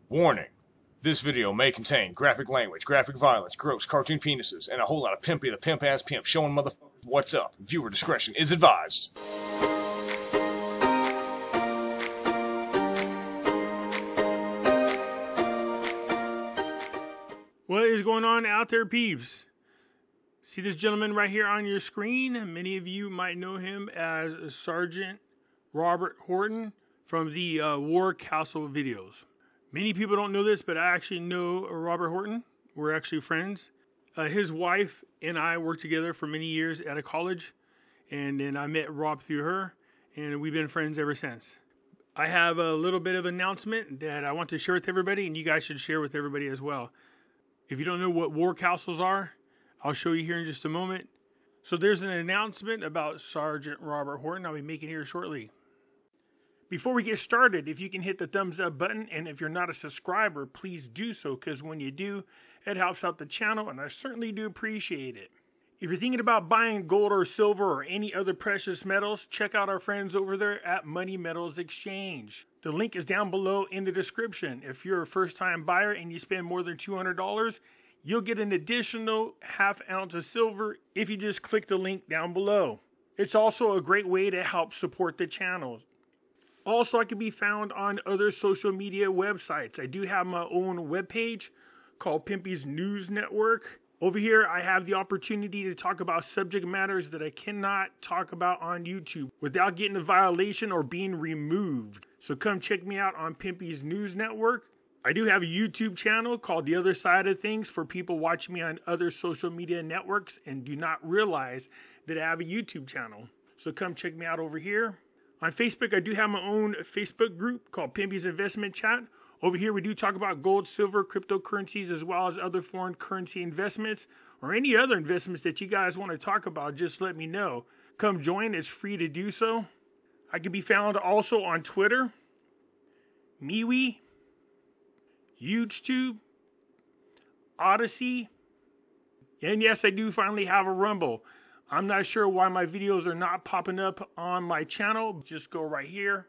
Warning. This video may contain graphic language, graphic violence, gross cartoon penises, and a whole lot of Pimpy the pimp-ass pimp showing motherfuckers what's up. Viewer discretion is advised. What is going on out there, peeps? See this gentleman right here on your screen? Many of you might know him as Sergeant Robert Horton from the War Castle videos. Many people don't know this, but I actually know Robert Horton. We're actually friends. His wife and I worked together for many years at a college, and then I met Rob through her, and we've been friends ever since. I have a little bit of announcement that I want to share with everybody, and you guys should share with everybody as well. If you don't know what war castles are, I'll show you here in just a moment. So there's an announcement about Sergeant Robert Horton I'll be making here shortly. Before we get started, if you can hit the thumbs up button, and if you're not a subscriber, please do so, because when you do, it helps out the channel, and I certainly do appreciate it. If you're thinking about buying gold or silver or any other precious metals, check out our friends over there at Money Metals Exchange. The link is down below in the description. If you're a first-time buyer and you spend more than $200, you'll get an additional ½ ounce of silver if you just click the link down below. It's also a great way to help support the channel. Also, I can be found on other social media websites. I do have my own webpage called Pimpy's News Network. Over here, I have the opportunity to talk about subject matters that I cannot talk about on YouTube without getting a violation or being removed. So come check me out on Pimpy's News Network. I do have a YouTube channel called The Other Side of Things for people watching me on other social media networks and do not realize that I have a YouTube channel. So come check me out over here. On Facebook, I do have my own Facebook group called Pimpy's Investment Chat. Over here, we do talk about gold, silver, cryptocurrencies, as well as other foreign currency investments or any other investments that you guys want to talk about. Just let me know. Come join. It's free to do so. I can be found also on Twitter, MeWe, YouTube, Odyssey, and yes, I do finally have a Rumble. I'm not sure why my videos are not popping up on my channel. Just go right here.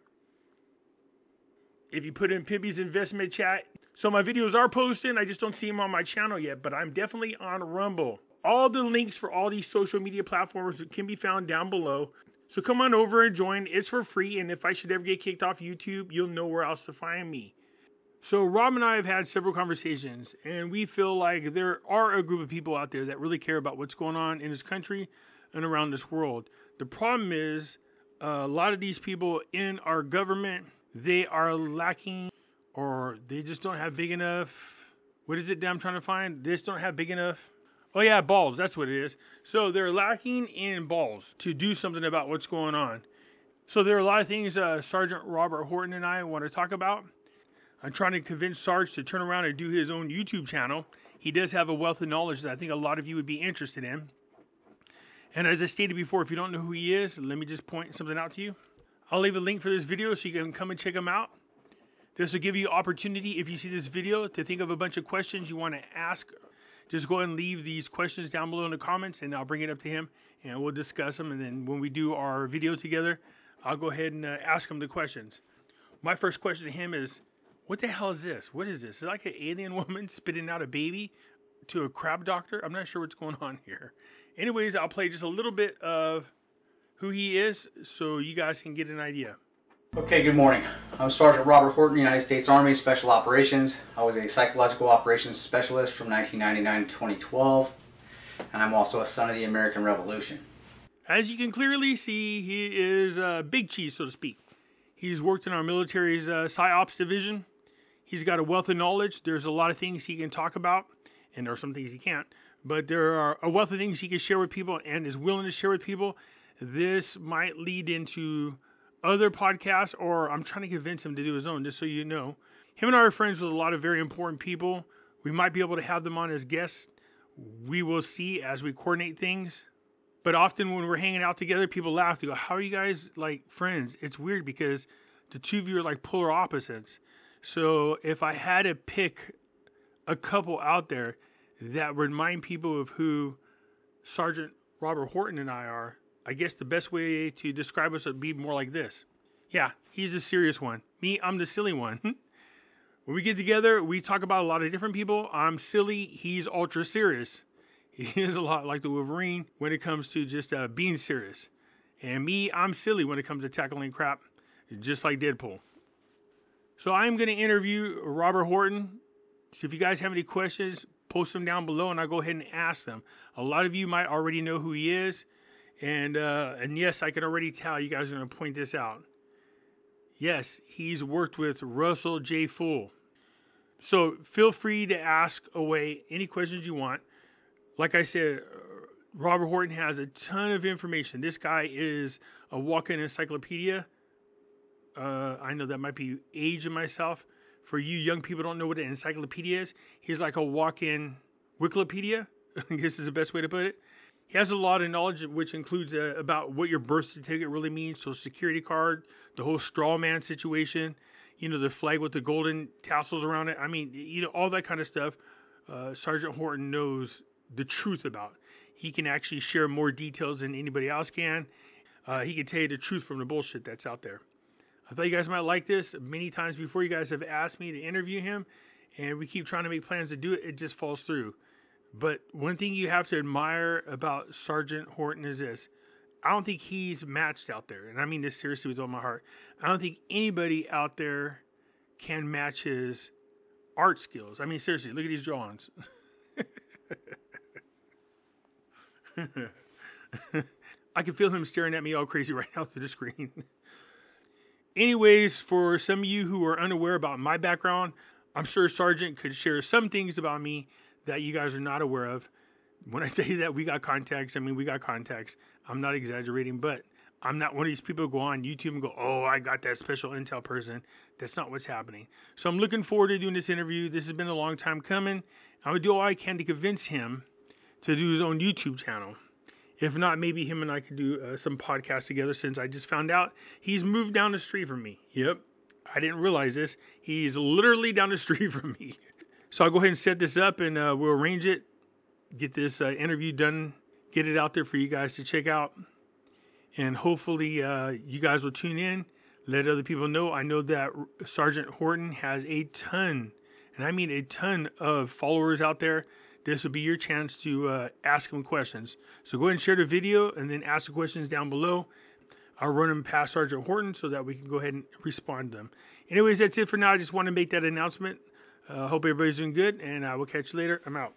If you put in Pimpy's Investment Chat. So my videos are posted. I just don't see them on my channel yet, but I'm definitely on Rumble. All the links for all these social media platforms can be found down below. So come on over and join. It's for free. And if I should ever get kicked off YouTube, you'll know where else to find me. So Rob and I have had several conversations, and we feel like there are a group of people out there that really care about what's going on in this country and around this world. The problem is a lot of these people in our government, they are lacking, or they just don't have big enough. What is it that I'm trying to find? They just don't have big enough. Oh yeah, balls. That's what it is. So they're lacking in balls to do something about what's going on. So there are a lot of things Sergeant Robert Horton and I want to talk about. I'm trying to convince Sarge to turn around and do his own YouTube channel. He does have a wealth of knowledge that I think a lot of you would be interested in. And as I stated before, if you don't know who he is, let me just point something out to you. I'll leave a link for this video so you can come and check him out. This will give you opportunity, if you see this video, to think of a bunch of questions you want to ask. Just go ahead and leave these questions down below in the comments, and I'll bring it up to him, and we'll discuss them. And then when we do our video together, I'll go ahead and ask him the questions. My first question to him is, what the hell is this? What is this? Is it like an alien woman spitting out a baby to a crab doctor? I'm not sure what's going on here. Anyways, I'll play just a little bit of who he is so you guys can get an idea. Okay, good morning. I'm Sergeant Robert Horton, United States Army Special Operations. I was a psychological operations specialist from 1999 to 2012, and I'm also a son of the American Revolution. As you can clearly see, he is big cheese, so to speak. He's worked in our military's PsyOps division. He's got a wealth of knowledge. There's a lot of things he can talk about, and there are some things he can't. But there are a wealth of things he can share with people and is willing to share with people. This might lead into other podcasts, or I'm trying to convince him to do his own, just so you know. Him and I are friends with a lot of very important people. We might be able to have them on as guests. We will see as we coordinate things. But often when we're hanging out together, people laugh. They go, how are you guys like friends? It's weird because the two of you are like polar opposites. So if I had to pick a couple out there that remind people of who Sergeant Robert Horton and I are, I guess the best way to describe us would be more like this. Yeah, he's the serious one. Me, I'm the silly one. When we get together, we talk about a lot of different people. I'm silly. He's ultra serious. He is a lot like the Wolverine when it comes to just being serious. And me, I'm silly when it comes to tackling crap, just like Deadpool. So I'm going to interview Robert Horton. So if you guys have any questions, post them down below and I'll go ahead and ask them. A lot of you might already know who he is. And yes, I can already tell you guys are going to point this out. Yes, he's worked with Russell J. Full. So feel free to ask away any questions you want. Like I said, Robert Horton has a ton of information. This guy is a walk-in encyclopedia. I know that might be aging myself. For you young people who don't know what an encyclopedia is, he's like a walk-in Wikipedia. I guess is the best way to put it. He has a lot of knowledge, which includes about what your birth certificate really means, Social Security card, the whole straw man situation, you know, the flag with the golden tassels around it. I mean, you know, all that kind of stuff. Sergeant Horton knows the truth about. He can actually share more details than anybody else can. He can tell you the truth from the bullshit that's out there. I thought you guys might like this. Many times before, you guys have asked me to interview him, and we keep trying to make plans to do it. It just falls through. But one thing you have to admire about Sergeant Horton is this. I don't think he's matched out there. And I mean this seriously with all my heart. I don't think anybody out there can match his art skills. I mean, seriously, look at these drawings. I can feel him staring at me all crazy right now through the screen. Anyways, for some of you who are unaware about my background, I'm sure Sergeant could share some things about me that you guys are not aware of. When I say that we got contacts, I mean we got contacts. I'm not exaggerating, but I'm not one of these people who go on YouTube and go, oh, I got that special intel person. That's not what's happening. So I'm looking forward to doing this interview. This has been a long time coming. I'm going to do all I can to convince him to do his own YouTube channel. If not, maybe him and I could do some podcasts together, since I just found out he's moved down the street from me. Yep, I didn't realize this. He's literally down the street from me. So I'll go ahead and set this up and we'll arrange it, get this interview done, get it out there for you guys to check out. And hopefully you guys will tune in, let other people know. I know that Sergeant Horton has a ton, and I mean a ton of followers out there. This will be your chance to ask him questions. So go ahead and share the video and then ask the questions down below. I'll run them past Sergeant Horton so that we can go ahead and respond to them. Anyways, that's it for now. I just want to make that announcement. Hope everybody's doing good, and I will catch you later. I'm out.